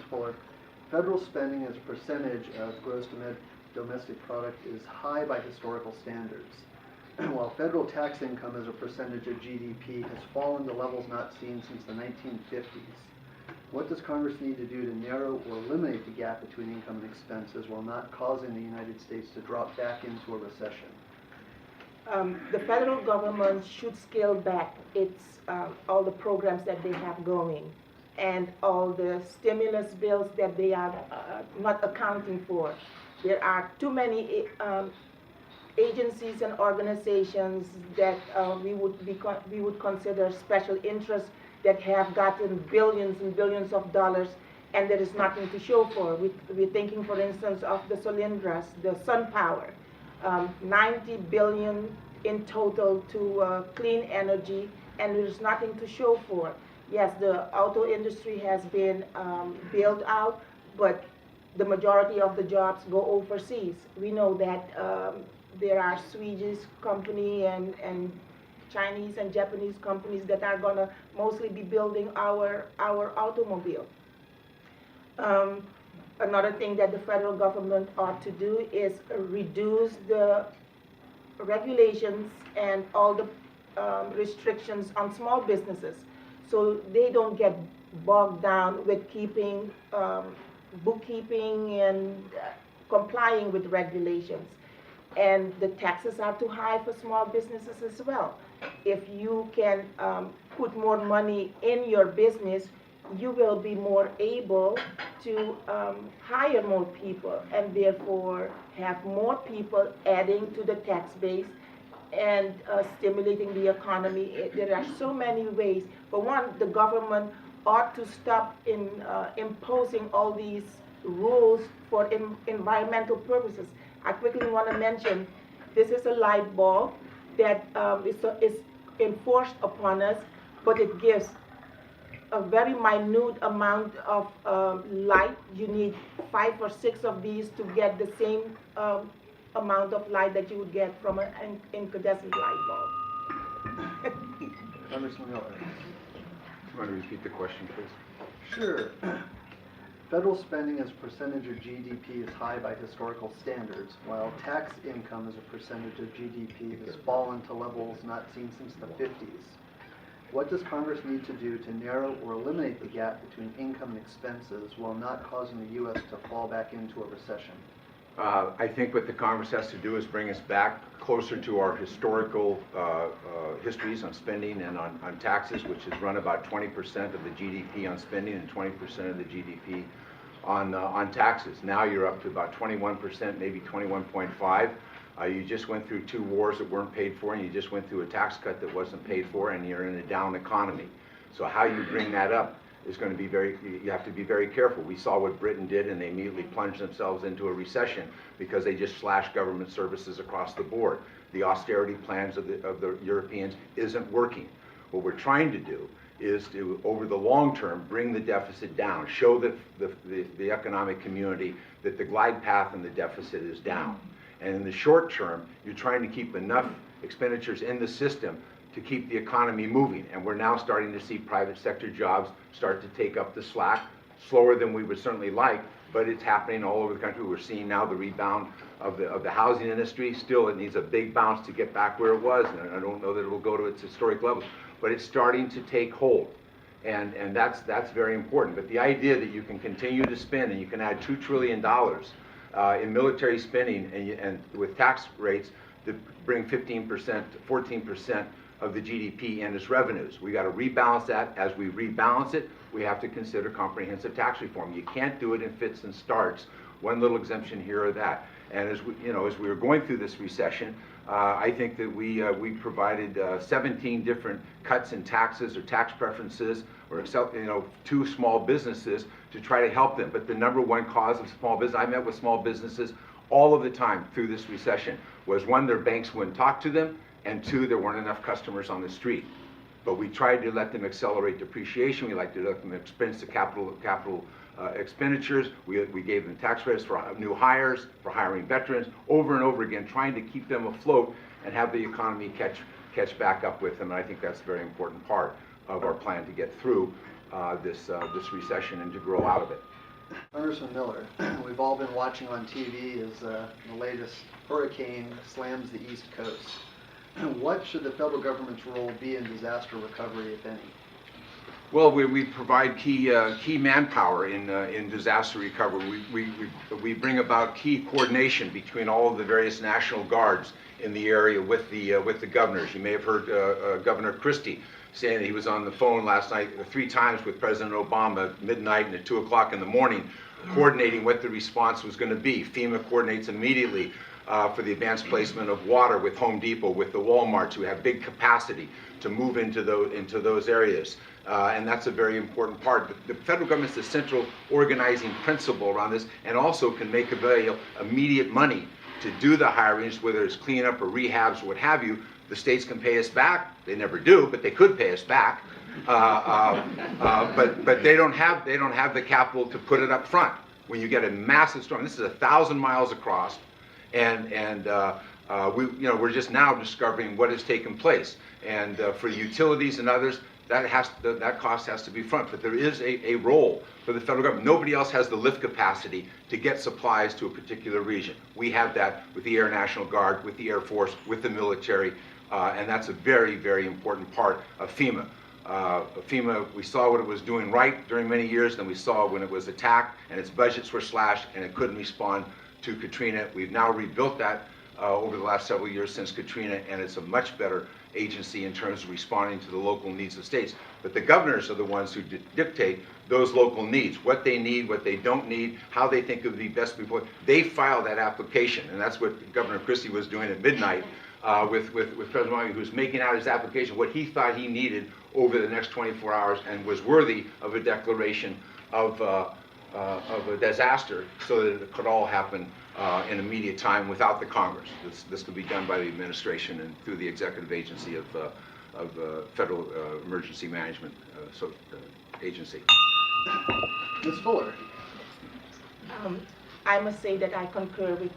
Fuller. Federal spending as a percentage of gross domestic product is high by historical standards, while federal tax income as a percentage of GDP has fallen to levels not seen since the 1950s. What does Congress need to do to narrow or eliminate the gap between income and expenses while not causing the United States to drop back into a recession? The federal government should scale back all the programs that they have going and all the stimulus bills that they are not accounting for. There are too many agencies and organizations that we would consider special interests that have gotten billions and billions of dollars, and there is nothing to show for. We're thinking, for instance, of the Solyndras, the sun power, 90 billion in total to clean energy, and there's nothing to show for. Yes, the auto industry has been built out, but the majority of the jobs go overseas. We know that there are Swedish company and Chinese and Japanese companies that are going to mostly be building our automobile. Another thing that the federal government ought to do is reduce the regulations and all the restrictions on small businesses so they don't get bogged down with keeping bookkeeping and complying with regulations. And the taxes are too high for small businesses as well. If you can put more money in your business, you will be more able to hire more people and therefore have more people adding to the tax base and stimulating the economy. There are so many ways. For one, the government ought to stop imposing all these rules for environmental purposes. I quickly want to mention, this is a light bulb that is enforced upon us, but it gives a very minute amount of light. You need 5 or 6 of these to get the same amount of light that you would get from an incandescent light bulb. Congressman Miller. Do you want to repeat the question, please? Sure. Federal spending as a percentage of GDP is high by historical standards, while tax income as a percentage of GDP has fallen to levels not seen since the 50s. What does Congress need to do to narrow or eliminate the gap between income and expenses while not causing the U.S. to fall back into a recession? I think what the Congress has to do is bring us back closer to our historical histories on spending and on taxes, which has run about 20% of the GDP on spending and 20% of the GDP on taxes. Now you're up to about 21%, maybe 21.5. You just went through 2 wars that weren't paid for, and you just went through a tax cut that wasn't paid for, and you're in a down economy. So how you bring that up is going to be you have to be very careful. We saw what Britain did, and they immediately plunged themselves into a recession because they just slashed government services across the board. The austerity plans of the Europeans isn't working. What we're trying to do is to, over the long term, bring the deficit down, show the economic community that the glide path in the deficit is down. And in the short term, you're trying to keep enough expenditures in the system to keep the economy moving. And we're now starting to see private sector jobs start to take up the slack, slower than we would certainly like, but it's happening all over the country. We're seeing now the rebound of the housing industry. Still, it needs a big bounce to get back where it was, and I don't know that it will go to its historic levels, but it's starting to take hold. And that's very important. But the idea that you can continue to spend and you can add $2 trillion in military spending and with tax rates that bring 15%, 14% of the GDP in as revenues. We got to rebalance that. As we rebalance it, we have to consider comprehensive tax reform. You can't do it in fits and starts, one little exemption here or that. And as we were going through this recession, I think that we provided 17 different cuts in taxes or tax preferences or to small businesses to try to help them. But the number one cause of small business, I met with small businesses all of the time through this recession, was 1, their banks wouldn't talk to them, and 2, there weren't enough customers on the street. But we tried to let them accelerate depreciation. We like to let them expense the capital expenditures. We gave them tax credits for new hires, for hiring veterans, over and over again, trying to keep them afloat and have the economy catch back up with them. And I think that's a very important part of our plan to get through this recession and to grow out of it. Congressman Miller, we've all been watching on TV as the latest hurricane slams the East Coast. What should the federal government's role be in disaster recovery, if any? Well, we provide key manpower in disaster recovery. We bring about key coordination between all of the various National Guards in the area with the governors. You may have heard Governor Christie saying that he was on the phone last night 3 times with President Obama at midnight and at 2 o'clock in the morning, coordinating what the response was going to be. FEMA coordinates immediately for the advanced placement of water with Home Depot, with the Walmarts, who have big capacity to move into those areas. And that's a very important part. The federal government is the central organizing principle around this, and also can make available immediate money to do the hirings, whether it's cleanup or rehabs or what have you. The states can pay us back. They never do, but they could pay us back. But they don't have the capital to put it up front. When you get a massive storm, this is 1,000 miles across, and we're just now discovering what has taken place. And for utilities and others, that cost has to be front. But there is a role for the federal government. Nobody else has the lift capacity to get supplies to a particular region. We have that with the Air National Guard, with the Air Force, with the military, and that's a very, very important part of FEMA. FEMA, we saw what it was doing right during many years, then we saw when it was attacked and its budgets were slashed and it couldn't respond to Katrina. We've now rebuilt that over the last several years since Katrina, and it's a much better agency in terms of responding to the local needs of states. But the governors are the ones who dictate those local needs, what they need, what they don't need, how they think it would be best before. They file that application, and that's what Governor Christie was doing at midnight with President Obama, who was making out his application, what he thought he needed over the next 24 hours, and was worthy of a declaration of a disaster, so that it could all happen in immediate time without the Congress. This could be done by the administration and through the executive agency of Federal Emergency Management Agency. Ms. Fuller. I must say that I concur with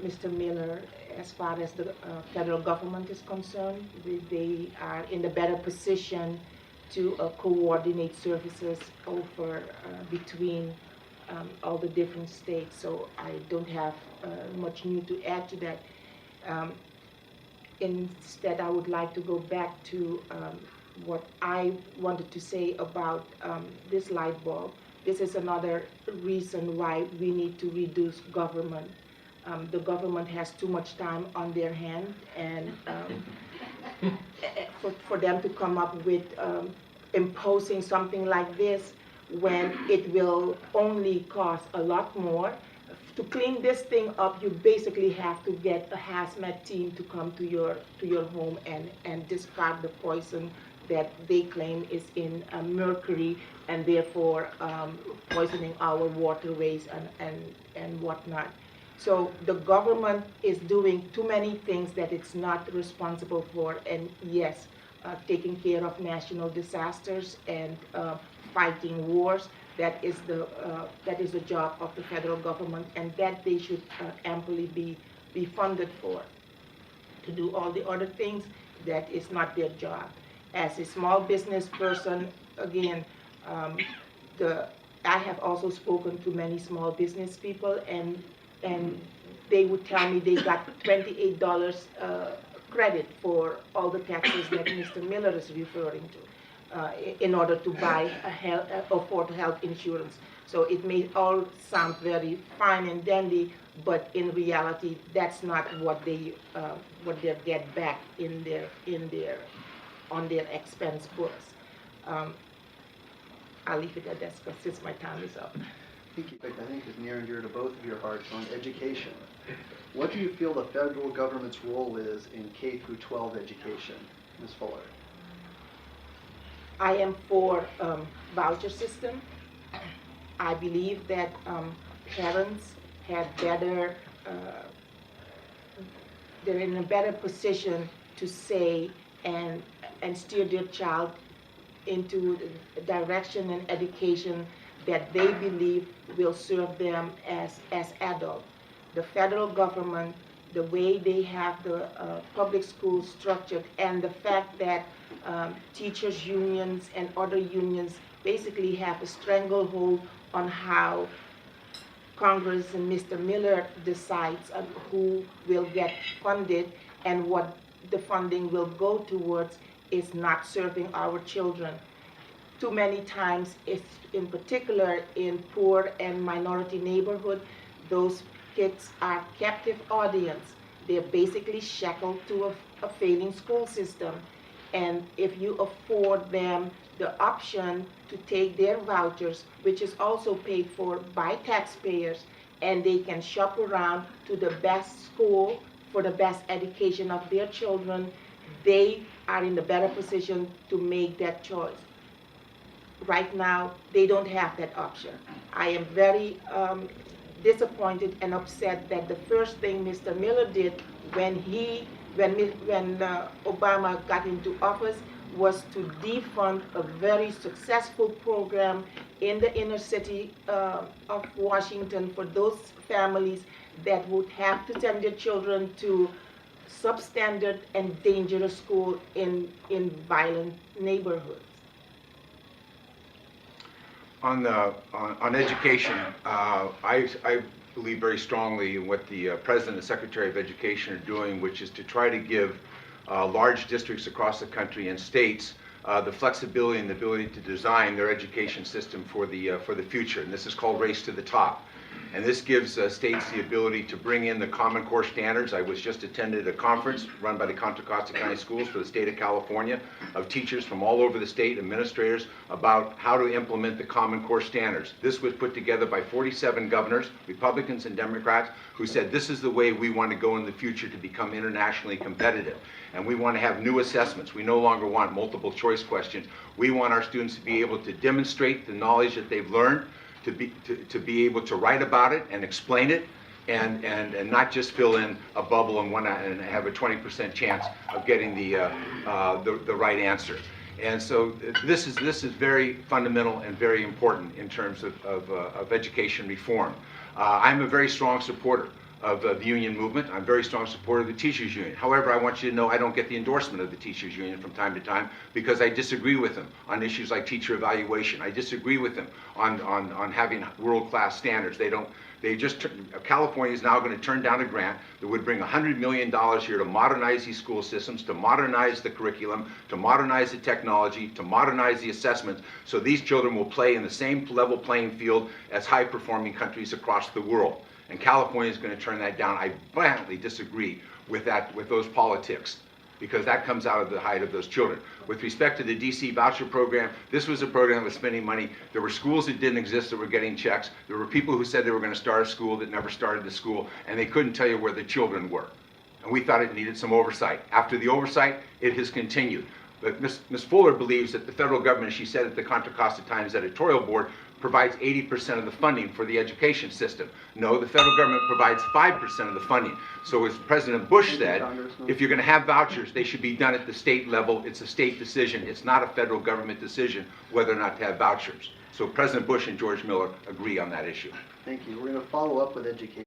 Mr. Miller as far as the federal government is concerned. They are in a better position to coordinate services over between all the different states. So I don't have much new to add to that. Instead, I would like to go back to what I wanted to say about this light bulb. This is another reason why we need to reduce government. The government has too much time on their hand, and for them to come up with imposing something like this when it will only cost a lot more. To clean this thing up, you basically have to get a hazmat team to come to your home and discard the poison that they claim is in mercury, and therefore poisoning our waterways and whatnot. So the government is doing too many things that it's not responsible for, and yes, taking care of national disasters and fighting wars, that is the job of the federal government, and that they should amply be funded for. To do all the other things, that is not their job. As a small business person, again, I have also spoken to many small business people, and they would tell me they got $28 credit for all the taxes that Mr. Miller is referring to. In order to buy afford health insurance. So it may all sound very fine and dandy, but in reality, that's not what they get back on their expense books. I'll leave it at that since my time is up. I think is near and dear to both of your hearts on education. What do you feel the federal government's role is in K through 12 education, Ms. Fuller? I am for voucher system. I believe that parents have they're in a better position to say and steer their child into the direction and education that they believe will serve them as adults. The federal government, the way they have the public schools structured, and the fact that teachers unions and other unions basically have a stranglehold on how Congress and Mr. Miller decides on who will get funded and what the funding will go towards is not serving our children. Too many times, in particular in poor and minority neighborhood, those kids are captive audience. They're basically shackled to a failing school system. And if you afford them the option to take their vouchers, which is also paid for by taxpayers, and they can shop around to the best school for the best education of their children, they are in the better position to make that choice. Right now, they don't have that option. I am very disappointed and upset that the first thing Mr. Miller did when Obama got into office was to defund a very successful program in the inner city of Washington for those families that would have to send their children to substandard and dangerous school in violent neighborhoods. On education, I believe very strongly in what the President and Secretary of Education are doing, which is to try to give large districts across the country and states the flexibility and the ability to design their education system for the future. And this is called Race to the Top. And this gives states the ability to bring in the Common Core standards. I was just attended a conference run by the Contra Costa County Schools for the state of California of teachers from all over the state, administrators, about how to implement the Common Core standards. This was put together by 47 governors, Republicans and Democrats, who said this is the way we want to go in the future to become internationally competitive. And we want to have new assessments. We no longer want multiple choice questions. We want our students to be able to demonstrate the knowledge that they've learned, to be able to write about it and explain it, and not just fill in a bubble and have a 20% chance of getting the right answer. And so this is very fundamental and very important in terms of education reform. I'm a very strong supporter of the union movement. I'm a very strong supporter of the teachers union. However, I want you to know I don't get the endorsement of the teachers union from time to time because I disagree with them on issues like teacher evaluation. I disagree with them on having world-class standards. California is now going to turn down a grant that would bring $100 million here to modernize these school systems, to modernize the curriculum, to modernize the technology, to modernize the assessments, so these children will play in the same level playing field as high-performing countries across the world. And California is going to turn that down. I violently disagree with those politics, because that comes out of the height of those children. With respect to the DC voucher program, this was a program that was spending money. There were schools that didn't exist that were getting checks. There were people who said they were going to start a school that never started the school, and they couldn't tell you where the children were. And we thought it needed some oversight. After the oversight, it has continued. But Ms. Fuller believes that the federal government, she said at the Contra Costa Times editorial board, provides 80% of the funding for the education system. No, the federal government provides 5% of the funding. So as President Bush said, if you're going to have vouchers, they should be done at the state level. It's a state decision. It's not a federal government decision whether or not to have vouchers. So President Bush and George Miller agree on that issue. Thank you. We're going to follow up with education.